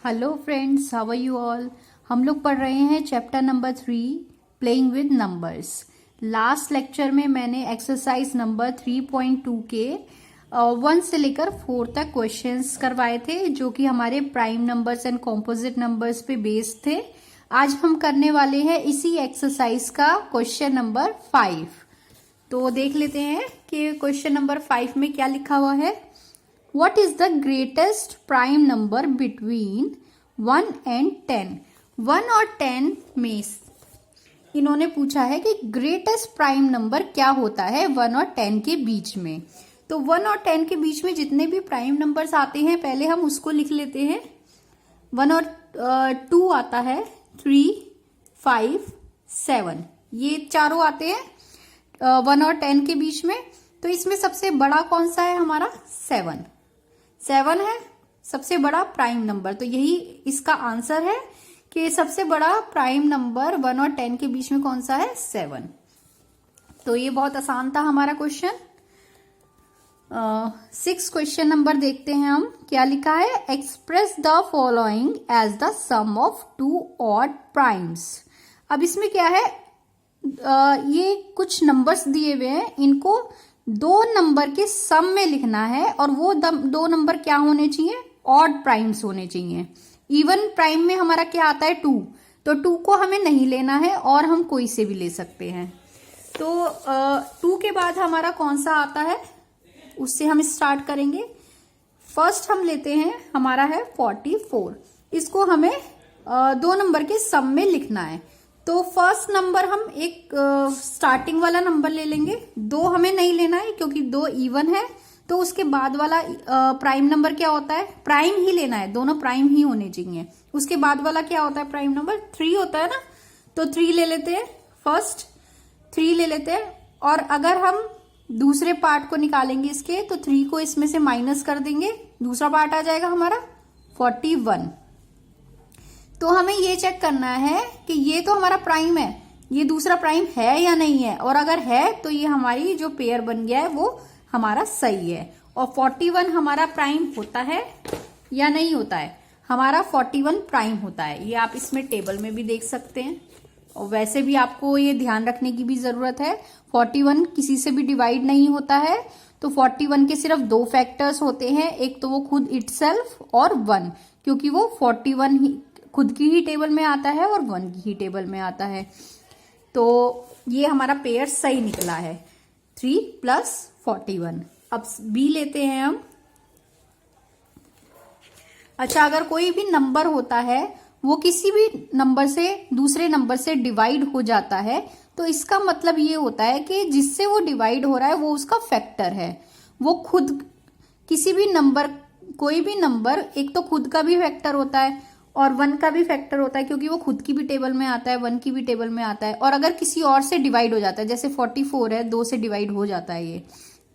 Hello friends, how are you all. हम लोग पढ़ रहे हैं chapter number 3 playing with numbers. Last lecture में मैंने एक्सरसाइज नंबर 3.2 के 1 से लेकर 4 तक क्वेश्चंस करवाए थे, जो कि हमारे prime numbers and composite numbers पे बेस्ड थे। आज हम करने वाले हैं इसी एक्सरसाइज का क्वेश्चन नंबर 5। तो देख लेते हैं कि क्वेश्चन नंबर 5 में क्या लिखा हुआ है। What is the greatest prime number between 1 and 10? 1 और 10 में इन्होंने पूछा है कि ग्रेटेस्ट प्राइम नंबर क्या होता है 1 और 10 के बीच में। तो 1 और 10 के बीच में जितने भी प्राइम नंबर्स आते हैं पहले हम उसको लिख लेते हैं। 1 और 2 आता है, 3, 5, 7, ये चारों आते हैं 1 और 10 के बीच में। तो इसमें सबसे बड़ा कौन सा है हमारा? 7 है सबसे बड़ा प्राइम नंबर। तो यही इसका आंसर है कि सबसे बड़ा प्राइम नंबर 1 और 10 के बीच में कौन सा है? 7। तो ये बहुत आसान था हमारा क्वेश्चन। 6 क्वेश्चन नंबर देखते हैं हम, क्या लिखा है। Express the following as the sum of 2 odd primes. अब इसमें क्या है, ये कुछ नंबर्स दिए हुए हैं, इनको 2 नंबर के सम में लिखना है और वो 2 नंबर क्या होने चाहिए? ऑड प्राइम्स होने चाहिए। इवन प्राइम में हमारा क्या आता है? 2। तो 2 को हमें नहीं लेना है और हम कोई से भी ले सकते हैं। तो 2 के बाद हमारा कौन सा आता है, उससे हम स्टार्ट करेंगे। फर्स्ट हम लेते हैं, हमारा है 44। इसको हमें 2 नंबर के सम में लिखना है। तो फर्स्ट नंबर हम एक स्टार्टिंग वाला नंबर ले लेंगे। 2 हमें नहीं लेना है क्योंकि 2 इवन है। तो उसके बाद वाला प्राइम नंबर क्या होता है? प्राइम ही लेना है, दोनों प्राइम ही होने चाहिए। उसके बाद वाला क्या होता है? प्राइम नंबर 3 होता है ना। तो 3 ले लेते हैं, फर्स्ट 3 ले लेते हैं। और अगर हम दूसरे पार्ट को निकालेंगे इसके, तो 3 को इसमें से माइनस कर देंगे, दूसरा पार्ट आ जाएगा हमारा 41। तो हमें ये चेक करना है कि ये तो हमारा प्राइम है, ये दूसरा प्राइम है या नहीं है। और अगर है तो ये हमारी जो पेयर बन गया है वो हमारा सही है। और 41 हमारा प्राइम होता है या नहीं होता है? हमारा 41 प्राइम होता है। ये आप इसमें टेबल में भी देख सकते हैं। और वैसे भी आपको ये ध्यान रखने की भी जरूरत है, 41 किसी से भी डिवाइड नहीं होता है। तो 41 के सिर्फ 2 फैक्टर्स होते हैं, एक तो वो खुद इटसेल्फ और 1, क्योंकि वो 41 ही खुद की ही टेबल में आता है और 1 की ही टेबल में आता है। तो ये हमारा पेयर सही निकला है, 3 + 41। अब बी लेते हैं हम। अच्छा, अगर कोई भी नंबर होता है वो किसी भी नंबर से दूसरे नंबर से डिवाइड हो जाता है, तो इसका मतलब ये होता है कि जिससे वो डिवाइड हो रहा है वो उसका फैक्टर है। वो खुद किसी भी नंबर, कोई भी नंबर एक तो खुद का भी फैक्टर होता है और 1 का भी फैक्टर होता है, क्योंकि वो खुद की भी टेबल में आता है, 1 की भी टेबल में आता है। और अगर किसी और से डिवाइड हो जाता है, जैसे 44 है, 2 से डिवाइड हो जाता है, ये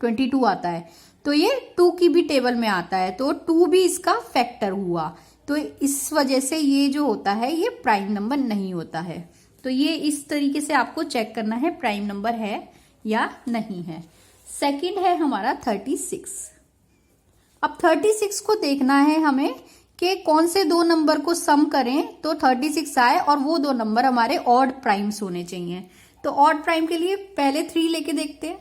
22 आता है, तो ये 2 की भी टेबल में आता है, तो 2 भी इसका फैक्टर हुआ। तो इस वजह से ये जो होता है ये प्राइम नंबर नहीं होता है। तो ये इस तरीके से आपको चेक करना है प्राइम नंबर है या नहीं है। सेकंड है हमारा 36। अब 36 को देखना है हमें कि कौन से 2 नंबर को सम करें तो 36 आए, और वो 2 नंबर हमारे ऑड प्राइम्स होने चाहिए। तो ऑड प्राइम के लिए पहले 3 लेके देखते हैं।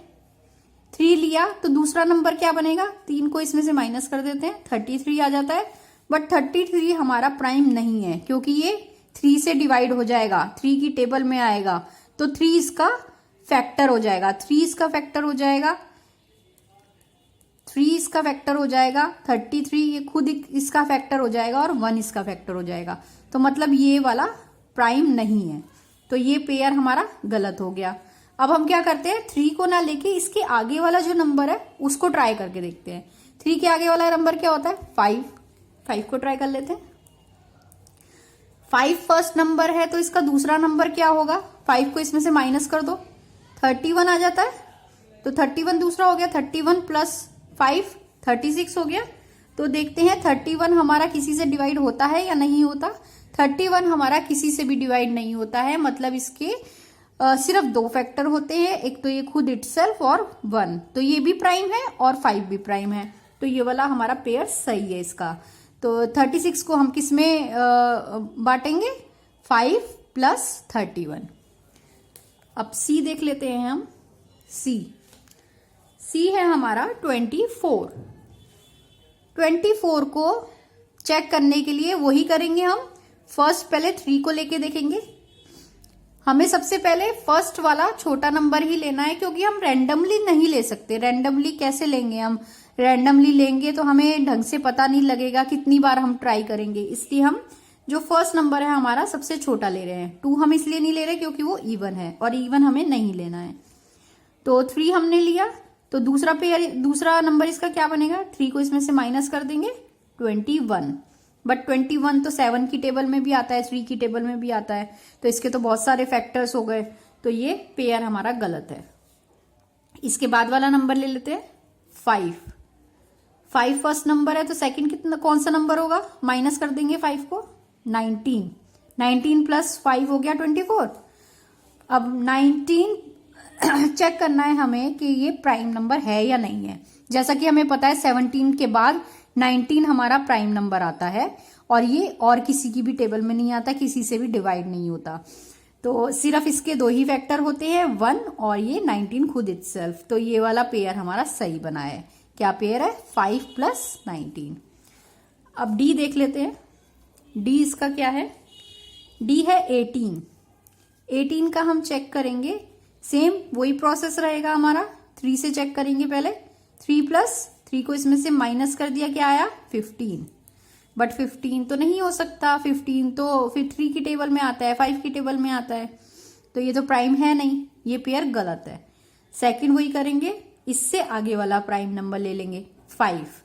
3 लिया तो दूसरा नंबर क्या बनेगा? 3 को इसमें से माइनस कर देते हैं, 33 आ जाता है। बट 33 हमारा प्राइम नहीं है, क्योंकि ये 3 से डिवाइड हो जाएगा, 3 की टेबल में आएगा। तो 3 इसका फैक्टर हो जाएगा, 3 इसका फैक्टर हो जाएगा, 3 इसका फैक्टर हो जाएगा, 33 ये खुद इसका फैक्टर हो जाएगा और 1 इसका फैक्टर हो जाएगा। तो मतलब ये वाला प्राइम नहीं है। तो ये पेयर हमारा गलत हो गया। अब हम क्या करते हैं, 3 को ना लेके इसके आगे वाला जो नंबर है उसको ट्राई करके देखते हैं। 3 के आगे वाला नंबर क्या होता है? 5 को ट्राई कर लेते हैं। 5 फर्स्ट नंबर है, तो इसका दूसरा नंबर क्या होगा? 5 को इसमें से माइनस कर दो, 31 आ जाता है। तो 31 दूसरा हो गया, 31 + 5 36 हो गया। तो देखते हैं 31 हमारा किसी से डिवाइड होता है या नहीं होता। 31 हमारा किसी से भी डिवाइड नहीं होता है, मतलब इसके सिर्फ 2 फैक्टर होते हैं, एक तो ये खुद इटसेल्फ और 1। तो ये भी प्राइम है और 5 भी प्राइम है। तो ये वाला हमारा पेयर सही है इसका। तो 36 को हम किस में बांटेंगे? 5 प्लस 31। अब सी देख लेते हैं हम। सी है हमारा 24। 24 को चेक करने के लिए वही करेंगे हम। फर्स्ट पहले 3 को लेके देखेंगे। हमें सबसे पहले फर्स्ट वाला छोटा नंबर ही लेना है, क्योंकि हम रैंडमली नहीं ले सकते। रैंडमली कैसे लेंगे? हम रैंडमली लेंगे तो हमें ढंग से पता नहीं लगेगा, कितनी बार हम ट्राई करेंगे। इसलिए हम जो फर्स्ट नंबर है हमारा सबसे छोटा ले रहे हैं। 2 हम इसलिए नहीं ले रहे क्योंकि वो इवन है, और इवन हमें नहीं लेना है। तो 3 हमने लिया, तो दूसरा नंबर इसका क्या बनेगा? 3 को इसमें से माइनस कर देंगे, 21। बट 21 तो 7 की टेबल में भी आता है, 3 की टेबल में भी आता है, तो इसके तो बहुत सारे फैक्टर्स हो गए, तो ये पेयर हमारा गलत है। इसके बाद वाला नंबर ले लेते हैं 5। 5 फर्स्ट नंबर है, तो सेकंड कितना कौन सा नंबर होगा? माइनस कर देंगे 5 को, 19। 19 प्लस 5 हो गया 24। अब 19 चेक करना है हमें कि ये प्राइम नंबर है या नहीं है। जैसा कि हमें पता है 17 के बाद 19 हमारा प्राइम नंबर आता है, और ये और किसी की भी टेबल में नहीं आता, किसी से भी डिवाइड नहीं होता। तो सिर्फ इसके 2 ही फैक्टर होते हैं, 1 और ये 19 खुद इटसेल्फ। तो ये वाला पेयर हमारा सही बना है। क्या पेयर है? 5 प्लस 19। अब डी देख लेते हैं। डी इसका क्या है? डी है 18। 18 का हम चेक करेंगे, सेम वही प्रोसेस रहेगा हमारा। 3 से चेक करेंगे पहले। 3 प्लस 3 को इसमें से माइनस कर दिया, क्या आया? 15। बट 15 तो नहीं हो सकता, 15 तो फिर 3 की टेबल में आता है, 5 की टेबल में आता है, तो ये तो प्राइम है नहीं, ये पेयर गलत है। सेकंड वही करेंगे, इससे आगे वाला प्राइम नंबर ले लेंगे 5।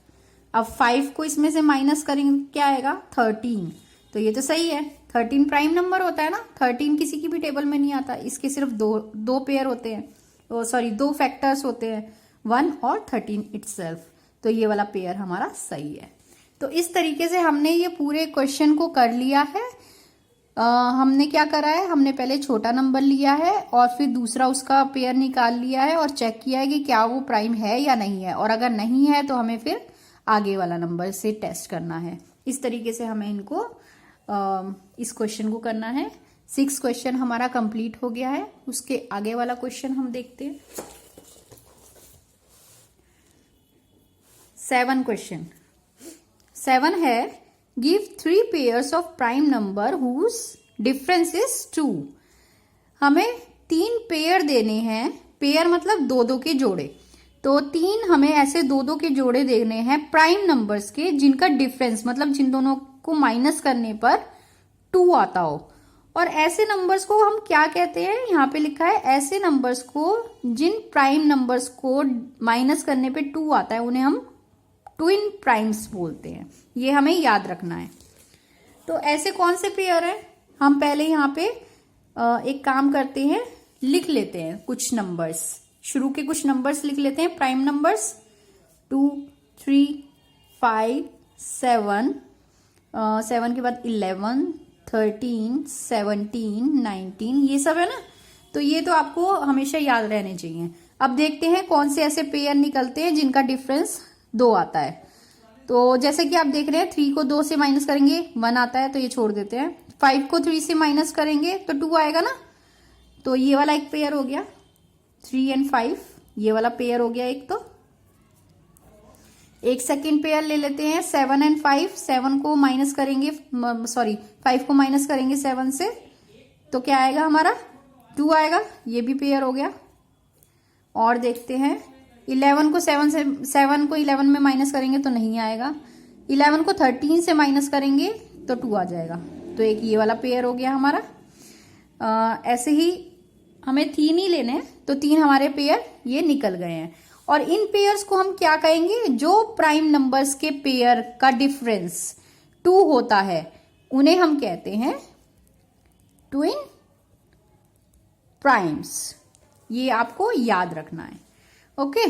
अब 5 को इसमें से माइनस करेंगे, क्या आएगा? 13। तो ये तो सही है, 13 प्राइम नंबर होता है ना। 13 किसी की भी टेबल में नहीं आता, इसके सिर्फ दो पेयर होते हैं, सॉरी 2 फैक्टर्स होते हैं, 1 और 13 इटसेल्फ। तो ये वाला पेयर हमारा सही है। तो इस तरीके से हमने ये पूरे क्वेश्चन को कर लिया है। हमने क्या करा है? हमने पहले छोटा नंबर लिया है और फिर दूसरा उसका पेयर निकाल लिया है और चेक किया है कि क्या वो प्राइम है या नहीं है, और अगर नहीं है तो हमें फिर आगे वाला नंबर से टेस्ट करना है। इस तरीके से हमें इनको इस क्वेश्चन को करना है। 6 क्वेश्चन हमारा कंप्लीट हो गया है। उसके आगे वाला क्वेश्चन हम देखते हैं। 7 क्वेश्चन। 7 है, give 3 pairs of prime number whose difference is 2। हमें 3 पेयर देने हैं। पेयर मतलब 2-2 के जोड़े। तो 3 हमें ऐसे 2-2 के जोड़े देने हैं प्राइम नंबर्स के, जिनका डिफरेंस मतलब जिन दोनों को माइनस करने पर 2 आता हो। और ऐसे नंबर्स को हम क्या कहते हैं? यहाँ पे लिखा है ऐसे नंबर्स को जिन प्राइम नंबर्स को माइनस करने पे 2 आता है, उन्हें हम ट्विन प्राइम्स बोलते हैं। ये हमें याद रखना है। तो ऐसे कौन से पेयर है? हम पहले यहाँ पे एक काम करते हैं, लिख लेते हैं कुछ नंबर्स। शुरू के कुछ नंबर्स लिख लेते हैं, प्राइम नंबर्स। 2, 3, 5, 7, 7 के बाद 11, 13, 17, 19, ये सब है ना। तो ये तो आपको हमेशा याद रहने चाहिए। अब देखते हैं कौन से ऐसे पेयर निकलते हैं जिनका डिफरेंस 2 आता है। तो जैसे कि आप देख रहे हैं, 3 को 2 से माइनस करेंगे 1 आता है, तो ये छोड़ देते हैं। 5 को 3 से माइनस करेंगे तो 2 आएगा ना। तो ये वाला एक पेयर हो गया, 3 एंड 5, ये वाला पेयर हो गया एक। तो एक सेकंड पेयर ले लेते हैं, 7 एंड 5। 7 को माइनस करेंगे, सॉरी 5 को माइनस करेंगे 7 से, तो क्या आएगा हमारा? 2 आएगा। ये भी पेयर हो गया। और देखते हैं, 11 को 7 को 11 में माइनस करेंगे तो नहीं आएगा। 11 को 13 से माइनस करेंगे तो 2 आ जाएगा। तो एक ये वाला पेयर हो गया हमारा। ऐसे ही हमें 3 ही लेने हैं, तो 3 हमारे पेयर ये निकल गए हैं। और इन पेयर्स को हम क्या कहेंगे? जो प्राइम नंबर्स के पेयर का डिफरेंस 2 होता है, उन्हें हम कहते हैं ट्विन प्राइम्स। ये आपको याद रखना है। ओके,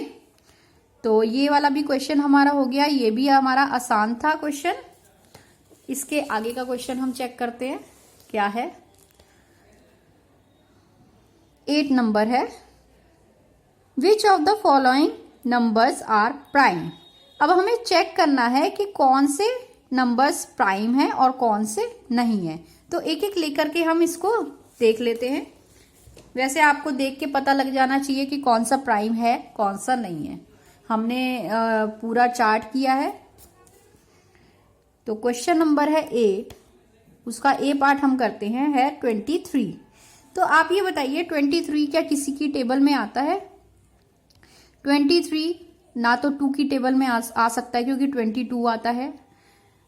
तो ये वाला भी क्वेश्चन हमारा हो गया। ये भी हमारा आसान था क्वेश्चन। इसके आगे का क्वेश्चन हम चेक करते हैं क्या है। 8 नंबर है, which of the following numbers are prime. अब हमें चेक करना है कि कौन से नंबर्स प्राइम है और कौन से नहीं है। तो एक एक लेकर के हम इसको देख लेते हैं। वैसे आपको देख के पता लग जाना चाहिए कि कौन सा प्राइम है कौन सा नहीं है। हमने पूरा चार्ट किया है। तो क्वेश्चन नंबर है 8, उसका ए पार्ट हम करते हैं, है 23। तो आप ये बताइए 23 क्या किसी की टेबल में आता है? 23 ना तो 2 की टेबल में आ सकता है क्योंकि 22 आता है,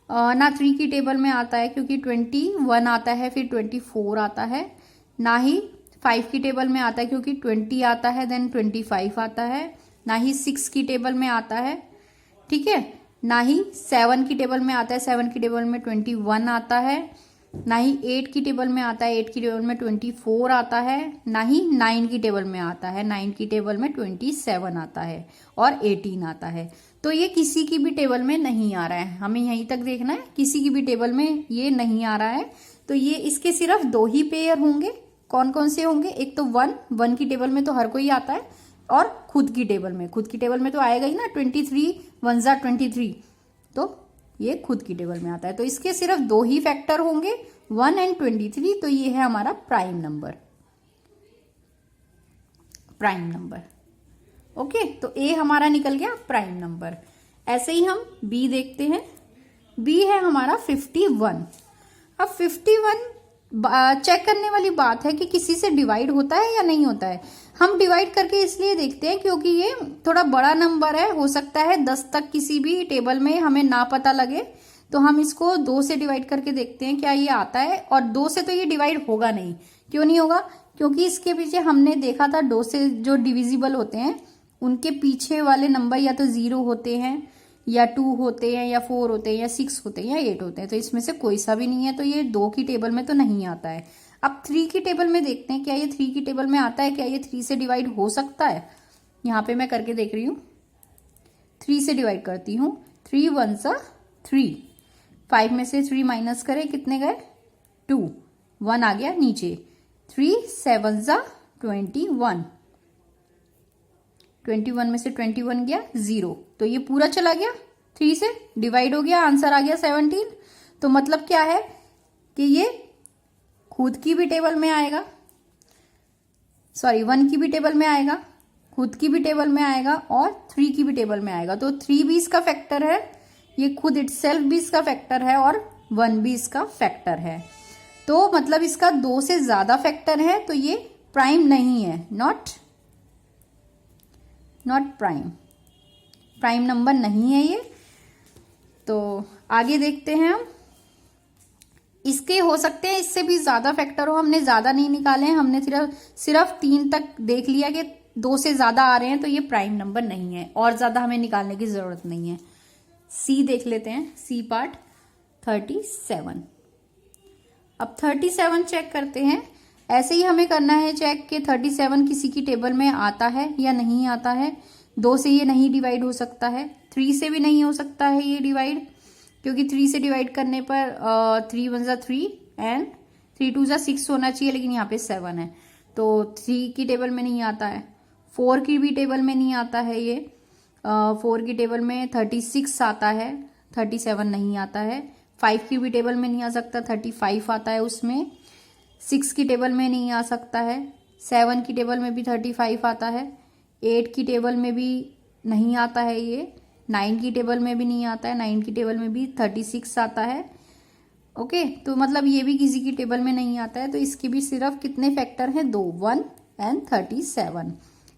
ना 3 की टेबल में आता है क्योंकि 21 आता है, फिर 24 आता है, ना ही 5 की टेबल में आता है क्योंकि 20 आता है, देन 25 आता है, ना ही 6 की टेबल में आता है, ठीक है, ना ही 7 की टेबल में आता है, 7 की टेबल में 21 आता है, ना ही 8 की टेबल में आता है, 8 की टेबल में 24 आता है, ना ही 9 की टेबल में आता है, 9 की टेबल में 27 आता है और 18 आता है। तो ये किसी की भी टेबल में नहीं आ रहा है, हमें यहीं तक देखना है, किसी की भी टेबल में ये नहीं आ रहा है। तो ये इसके सिर्फ 2 ही पेयर होंगे। कौन कौन से होंगे? एक तो 1 की टेबल में तो हर कोई आता है, और खुद की टेबल में तो आएगा ही ना, 23 1 जा 23, तो ये खुद की टेबल में आता है। तो इसके सिर्फ 2 ही फैक्टर होंगे, 1 एंड 23। तो ये है हमारा प्राइम नंबर। ओके, तो ए हमारा निकल गया प्राइम नंबर। ऐसे ही हम बी देखते हैं। बी है हमारा 51। अब 51 चेक करने वाली बात है कि किसी से डिवाइड होता है या नहीं होता है। हम डिवाइड करके इसलिए देखते हैं क्योंकि ये थोड़ा बड़ा नंबर है, हो सकता है 10 तक किसी भी टेबल में हमें ना पता लगे, तो हम इसको 2 से डिवाइड करके देखते हैं क्या ये आता है। और 2 से तो ये डिवाइड होगा नहीं। क्यों नहीं होगा? क्योंकि इसके पीछे हमने देखा था 2 से जो डिविजिबल होते हैं उनके पीछे वाले नंबर या तो 0 होते हैं, या 2 होते हैं, या 4 होते हैं, या 6 होते हैं, या 8 होते हैं। तो इसमें से कोई सा भी नहीं है, तो ये 2 की टेबल में तो नहीं आता है। अब 3 की टेबल में देखते हैं, क्या ये 3 की टेबल में आता है? क्या ये 3 से डिवाइड हो सकता है? यहाँ पे मैं करके देख रही हूँ, 3 से डिवाइड करती हूँ। 3 1 सा 3, 5 में से 3 माइनस करें, कितने गए? 2, 1 आ गया नीचे। 3 7 सा 21, 21 में से 21 गया 0, तो ये पूरा चला गया, 3 से डिवाइड हो गया, आंसर आ गया 17। तो मतलब क्या है कि ये खुद की भी टेबल में आएगा, सॉरी 1 की भी टेबल में आएगा, खुद की भी टेबल में आएगा, और 3 की भी टेबल में आएगा। तो 3 भी इसका फैक्टर है, ये खुद इटसेल्फ भी इसका फैक्टर है, और 1 भी इसका फैक्टर है। तो मतलब इसका 2 से ज्यादा फैक्टर है, तो ये प्राइम नहीं है, नॉट प्राइम नंबर नहीं है ये। तो आगे देखते हैं हम। इसके हो सकते हैं इससे भी ज्यादा फैक्टर हो, हमने ज्यादा नहीं निकाले हैं, हमने सिर्फ 3 तक देख लिया कि 2 से ज्यादा आ रहे हैं, तो ये प्राइम नंबर नहीं है, और ज्यादा हमें निकालने की जरूरत नहीं है। सी देख लेते हैं, सी पार्ट 37। अब 37 चेक करते हैं। ऐसे ही हमें करना है चेक कि 37 किसी की टेबल में आता है या नहीं आता है। 2 से ये नहीं डिवाइड हो सकता है, 3 से भी नहीं हो सकता है ये डिवाइड, क्योंकि 3 से डिवाइड करने पर 3 1 जा 3 एंड 3 2 जा 6 होना चाहिए, लेकिन यहाँ पे 7 है, तो 3 की टेबल में नहीं आता है। 4 की भी टेबल में नहीं आता है ये, 4 की टेबल में 36 आता है, 37 नहीं आता है। 5 की भी टेबल में नहीं आ सकता, 35 आता है उसमें। 6 की टेबल में नहीं आ सकता है, 7 की टेबल में भी 35 आता है, 8 की टेबल में भी नहीं आता है ये, 9 की टेबल में भी नहीं आता है, 9 की टेबल में भी 36 आता है। ओके, तो मतलब ये भी किसी की टेबल में नहीं आता है। तो इसके भी सिर्फ कितने फैक्टर हैं? 2, 1 एंड 37,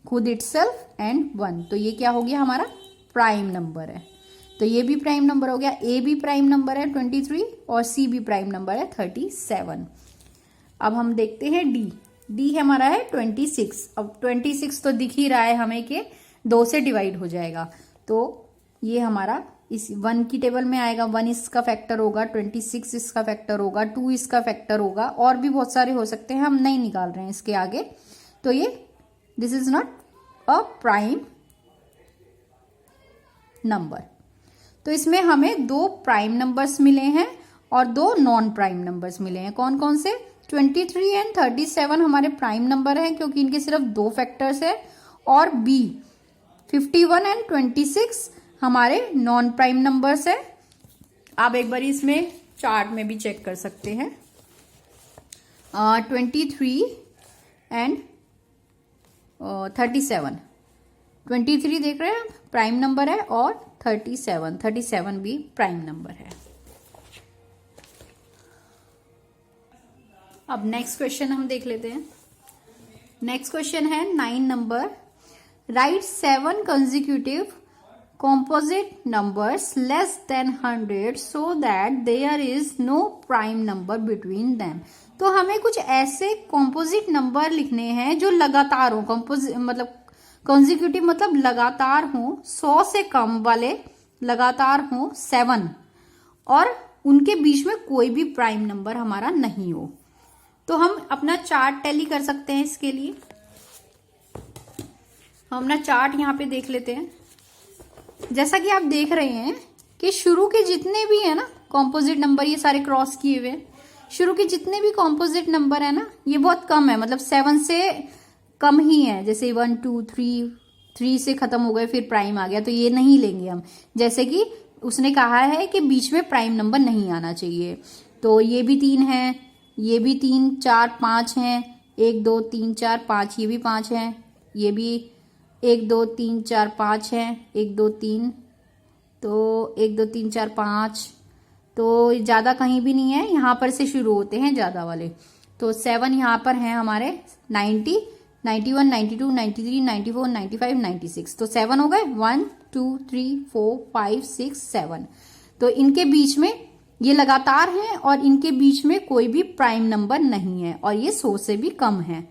खुद इटसेल्फ एंड 1। तो ये क्या हो गया? हमारा प्राइम नंबर है। तो ये भी प्राइम नंबर हो गया, ए भी प्राइम नंबर है 23, और सी भी प्राइम नंबर है 37। अब हम देखते हैं डी। डी हमारा है 26। अब 26 तो दिख ही रहा है हमें कि 2 से डिवाइड हो जाएगा, तो ये हमारा इस 1 की टेबल में आएगा। 1 इसका फैक्टर होगा, 26 इसका फैक्टर होगा, 2 इसका फैक्टर होगा, और भी बहुत सारे हो सकते हैं, हम नहीं निकाल रहे हैं इसके आगे। तो ये this is not a prime number. तो इसमें हमें 2 प्राइम नंबर्स मिले हैं और 2 नॉन प्राइम नंबर्स मिले हैं। कौन कौन से? 23 एंड 37 हमारे प्राइम नंबर हैं क्योंकि इनके सिर्फ 2 फैक्टर्स है, और बी 51 एंड 26 हमारे नॉन प्राइम नंबर्स है। आप एक बार इसमें चार्ट में भी चेक कर सकते हैं। 23 एंड 37, 23 देख रहे हैं आप, प्राइम नंबर है, और 37 भी प्राइम नंबर है। अब नेक्स्ट क्वेश्चन हम देख लेते हैं। नेक्स्ट क्वेश्चन है 9 number. Right 7 consecutive composite numbers less than 100 so that there is no prime number between them। तो हमें कुछ ऐसे composite नंबर लिखने हैं जो लगातार हो, मतलब consecutive मतलब लगातार हो, 100 से कम वाले लगातार हो 7, और उनके बीच में कोई भी प्राइम नंबर हमारा नहीं हो। तो हम अपना चार्ट टैली कर सकते हैं। इसके लिए हम अपना चार्ट यहाँ पे देख लेते हैं। जैसा कि आप देख रहे हैं कि शुरू के जितने भी है ना कॉम्पोजिट नंबर, ये सारे क्रॉस किए हुए, शुरू के जितने भी कॉम्पोजिट नंबर है ना, ये बहुत कम है, मतलब 7 से कम ही है। जैसे 1 2 3 से खत्म हो गए, फिर प्राइम आ गया, तो ये नहीं लेंगे हम। जैसे कि उसने कहा है कि बीच में प्राइम नंबर नहीं आना चाहिए, तो ये भी 3 है, ये भी 3 4 5 हैं, 1 2 3 4 5, ये भी 5 है, ये भी 1 2 3 4 5 है, 1 2 3, तो 1 2 3 4 5, तो ज़्यादा कहीं भी नहीं है, यहाँ पर से शुरू होते हैं ज़्यादा वाले। तो 7 यहाँ पर हैं हमारे, 90 91 92 93 94 95 96, तो 7 हो गए, 1 2 3 4 5 6 7। तो इनके बीच में ये लगातार हैं और इनके बीच में कोई भी प्राइम नंबर नहीं है, और ये 100 से भी कम है।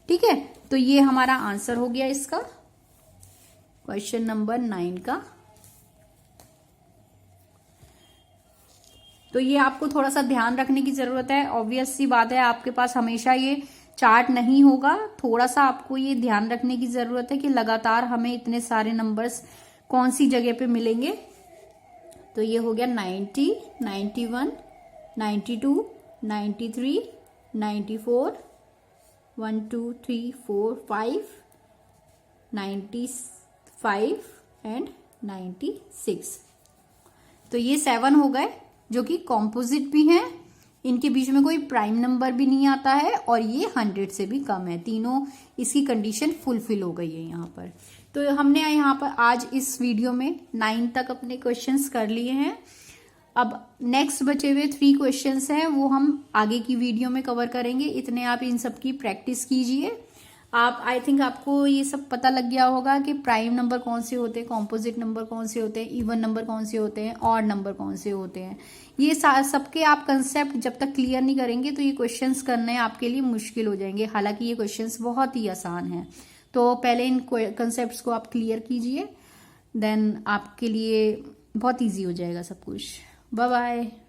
ठीक है, तो ये हमारा आंसर हो गया इसका, क्वेश्चन नंबर 9 का। तो ये आपको थोड़ा सा ध्यान रखने की जरूरत है। ऑब्वियस सी बात है, आपके पास हमेशा ये चार्ट नहीं होगा, थोड़ा सा आपको ये ध्यान रखने की जरूरत है कि लगातार हमें इतने सारे नंबर्स कौन सी जगह पे मिलेंगे। तो ये हो गया 90 91 92 93 94 1 2 3 4 5 95 एंड 96। तो ये 7 हो गए जो कि कॉम्पोजिट भी हैं, इनके बीच में कोई प्राइम नंबर भी नहीं आता है, और ये 100 से भी कम है। तीनों इसकी कंडीशन फुलफिल हो गई है यहाँ पर। तो हमने यहाँ पर आज इस वीडियो में 9 तक अपने क्वेश्चंस कर लिए हैं। अब नेक्स्ट बचे हुए 3 क्वेश्चंस हैं, वो हम आगे की वीडियो में कवर करेंगे। इतने आप इन सब की प्रैक्टिस कीजिए। आप आई थिंक आपको ये सब पता लग गया होगा कि प्राइम नंबर कौन से होते हैं, कॉम्पोजिट नंबर कौन से होते हैं, इवन नंबर कौन से होते हैं, ऑड नंबर कौन से होते हैं। ये सबके आप कंसेप्ट जब तक क्लियर नहीं करेंगे तो ये क्वेश्चंस करने आपके लिए मुश्किल हो जाएंगे। हालांकि ये क्वेश्चंस बहुत ही आसान हैं, तो पहले इन कंसेप्ट को आप क्लियर कीजिए, देन आपके लिए बहुत ईजी हो जाएगा सब कुछ। Bye bye.